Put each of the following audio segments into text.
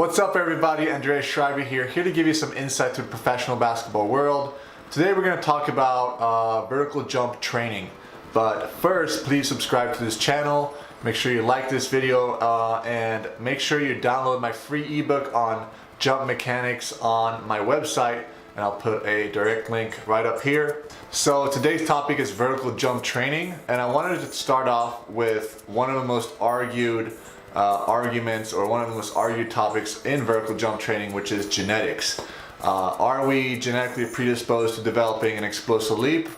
What's up everybody, Andreas Schreiber here to give you some insight to the professional basketball world. Today we're going to talk about vertical jump training. But first, please subscribe to this channel, make sure you like this video, and make sure you download my free ebook on jump mechanics on my website, and I'll put a direct link right up here. So today's topic is vertical jump training, and I wanted to start off with one of the most argued arguments, or one of the most argued topics in vertical jump training, which is genetics. Are we genetically predisposed to developing an explosive leap?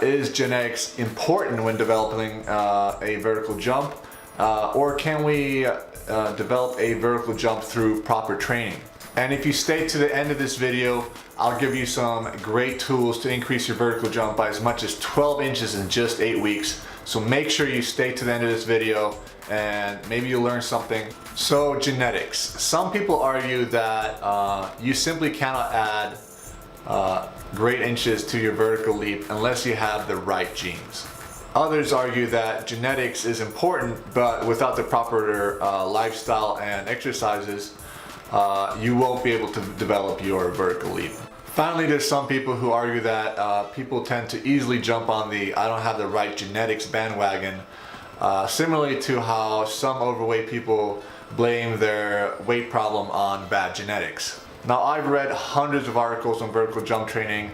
Is genetics important when developing a vertical jump? Or can we develop a vertical jump through proper training? And if you stay to the end of this video, I'll give you some great tools to increase your vertical jump by as much as 12 inches in just 8 weeks. So make sure you stay to the end of this video and maybe you'll learn something. So genetics. Some people argue that you simply cannot add great inches to your vertical leap unless you have the right genes. Others argue that genetics is important, but without the proper lifestyle and exercises, you won't be able to develop your vertical leap. Finally, there's some people who argue that people tend to easily jump on the I don't have the right genetics bandwagon, similarly to how some overweight people blame their weight problem on bad genetics. Now, I've read hundreds of articles on vertical jump training.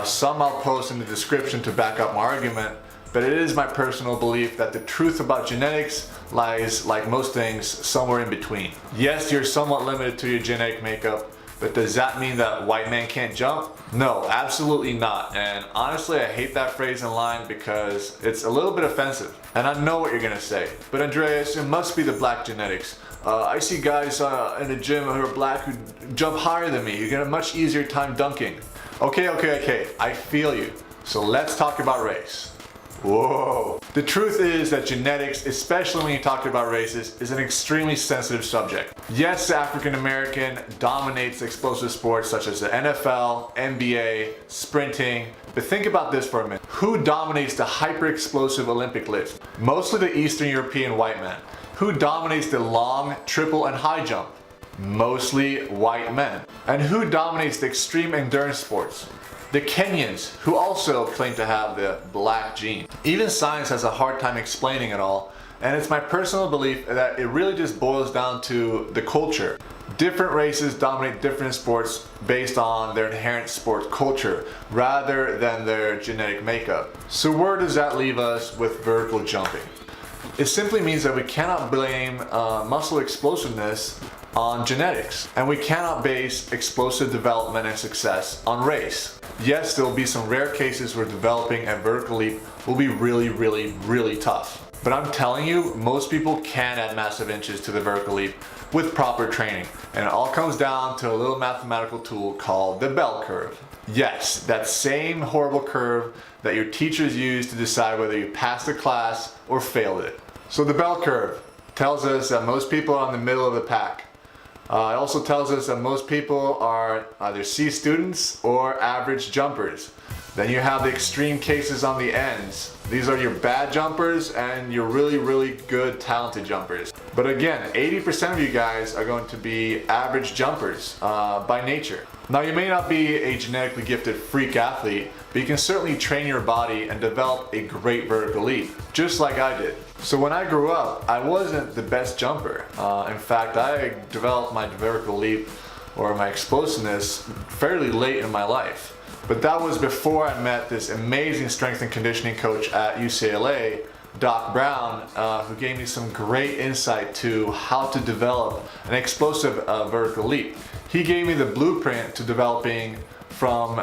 Some I'll post in the description to back up my argument, but it is my personal belief that the truth about genetics lies, like most things, somewhere in between. Yes, you're somewhat limited to your genetic makeup, but does that mean that white men can't jump? No, absolutely not. And honestly, I hate that phrase in line because it's a little bit offensive. And I know what you're gonna say, but Andreas, it must be the black genetics. I see guys in the gym who are black who jump higher than me. You get a much easier time dunking. Okay, I feel you. So let's talk about race. Whoa. The truth is that genetics, especially when you talk about races, is an extremely sensitive subject. Yes, the African American dominates explosive sports such as the NFL, NBA, sprinting, but think about this for a minute. Who dominates the hyper-explosive Olympic lift? Mostly the Eastern European white men. Who dominates the long, triple, and high jump? Mostly white men. And who dominates the extreme endurance sports? The Kenyans, who also claim to have the black gene. Even science has a hard time explaining it all, and it's my personal belief that it really just boils down to the culture. Different races dominate different sports based on their inherent sport culture rather than their genetic makeup. So where does that leave us with vertical jumping? It simply means that we cannot blame muscle explosiveness on genetics, and we cannot base explosive development and success on race. Yes, there will be some rare cases where developing a vertical leap will be really tough. But I'm telling you, most people can add massive inches to the vertical leap with proper training. And it all comes down to a little mathematical tool called the bell curve. Yes, that same horrible curve that your teachers use to decide whether you passed the class or failed it. So the bell curve tells us that most people are in the middle of the pack. It also tells us that most people are either C students or average jumpers. Then you have the extreme cases on the ends. These are your bad jumpers and your really good talented jumpers. But again, 80% of you guys are going to be average jumpers by nature. Now, you may not be a genetically gifted freak athlete, but you can certainly train your body and develop a great vertical leap, just like I did. So when I grew up, I wasn't the best jumper. In fact, I developed my vertical leap or my explosiveness fairly late in my life. But that was before I met this amazing strength and conditioning coach at UCLA, Doc Brown, who gave me some great insight to how to develop an explosive vertical leap. He gave me the blueprint to developing from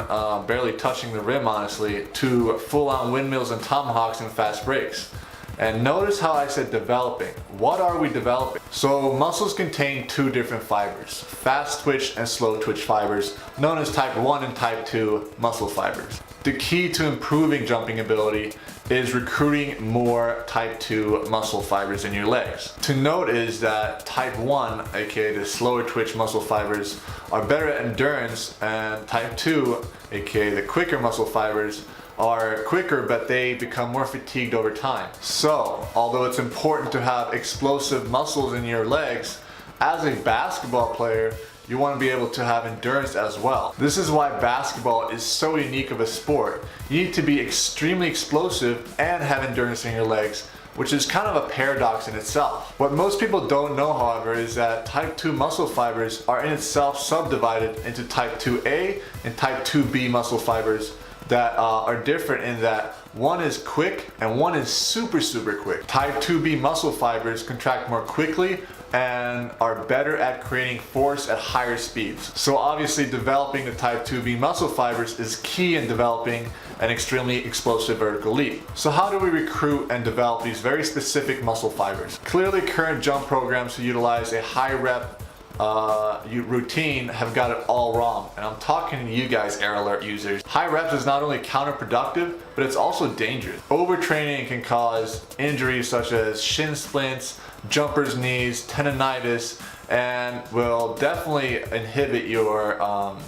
barely touching the rim, honestly, to full-on windmills and tomahawks and fast breaks. And notice how I said developing. What are we developing? So muscles contain two different fibers, fast twitch and slow twitch fibers, known as type 1 and type 2 muscle fibers. The key to improving jumping ability is recruiting more type 2 muscle fibers in your legs. To note is that type 1, aka the slower twitch muscle fibers, are better at endurance, and type 2, aka the quicker muscle fibers, are quicker, but they become more fatigued over time. So, although it's important to have explosive muscles in your legs, As a basketball player, you want to be able to have endurance as well. This is why basketball is so unique of a sport. You need to be extremely explosive and have endurance in your legs, which is kind of a paradox in itself. What most people don't know, however, is that type 2 muscle fibers are in itself subdivided into type 2A and type 2B muscle fibers that are different in that one is quick and one is super quick. Type 2B muscle fibers contract more quickly and are better at creating force at higher speeds. So obviously developing the type 2B muscle fibers is key in developing an extremely explosive vertical leap. So how do we recruit and develop these very specific muscle fibers? Clearly current jump programs who utilize a high rep routine have got it all wrong, and I'm talking to you guys, Air Alert users. High reps is not only counterproductive, but it's also dangerous. Overtraining can cause injuries such as shin splints, jumper's knees, tendonitis, and will definitely inhibit your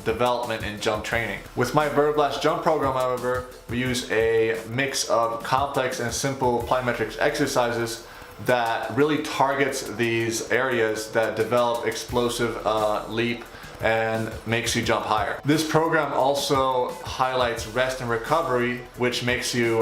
development in jump training. With my Vertiblast jump program, however, we use a mix of complex and simple plyometrics exercises that really targets these areas that develop explosive leap and makes you jump higher. This program also highlights rest and recovery, which makes you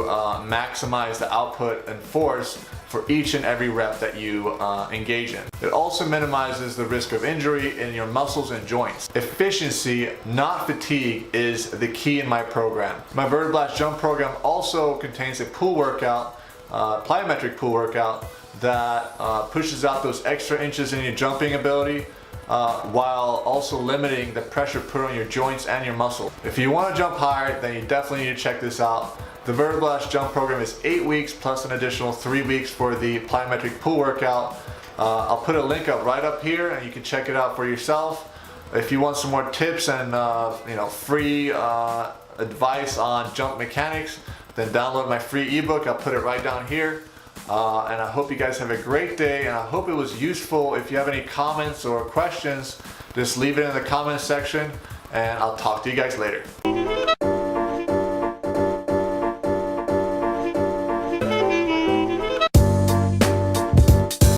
maximize the output and force for each and every rep that you engage in. It also minimizes the risk of injury in your muscles and joints. Efficiency, not fatigue, is the key in my program. My Vertiblast jump program also contains a pull workout, plyometric pull workout, that pushes out those extra inches in your jumping ability while also limiting the pressure put on your joints and your muscle. If you want to jump higher, then you definitely need to check this out. The Vertiblast jump program is 8 weeks plus an additional 3 weeks for the plyometric pull workout. I'll put a link up right up here and you can check it out for yourself. If you want some more tips and free advice on jump mechanics, then download my free ebook. I'll put it right down here. And I hope you guys have a great day, and I hope it was useful. If you have any comments or questions, just leave it in the comment section, and I'll talk to you guys later.